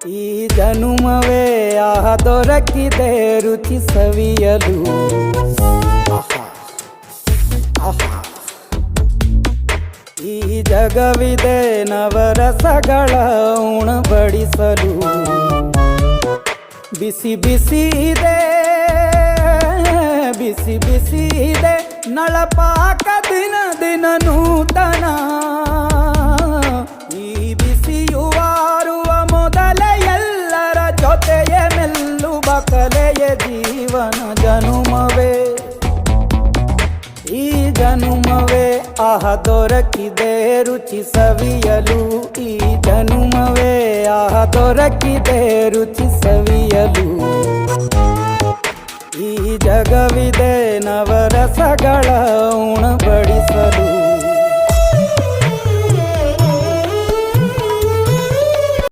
ಈ ಜನುಮವೇ ಆಹ ದೊರಕಿದೆ ರುಚಿ ಸವಿಯಲು. ಆಹಾ ಆಹಾ. ಈ ಜಗವಿದೆ ನವರಸಗಳ ಉಣಬಡಿಸಲು. ಬಿಸಿ ಬಿಸಿ ಇದೆ, ಬಿಸಿ ಬಿಸಿ ಇದೆ ನಳಪಾಕ ದಿನ ದಿನ ನೂತನ. ಈ ಬಿಸಿಯುವಾರುವ ಮೊದಲೇ ಎಲ್ಲರ ಜೊತೆಯ ಮೆಲ್ಲುವ ಕಲೆಯ ಜೀವನ ಜನುಮವೇ. ಈ ಜನುಮವೇ ಆಹ ದೊರಕಿದೆ ರುಚಿ ಸವಿಯಲು. ಈ ಜನುಮವೇ ಆಹ ದೊರಕಿದೆ ರುಚಿ ಸವಿಯಲು. ಈ ಜಗವಿದೆ ನವರಸಗಳ ಉಣಬಡಿಸಲು.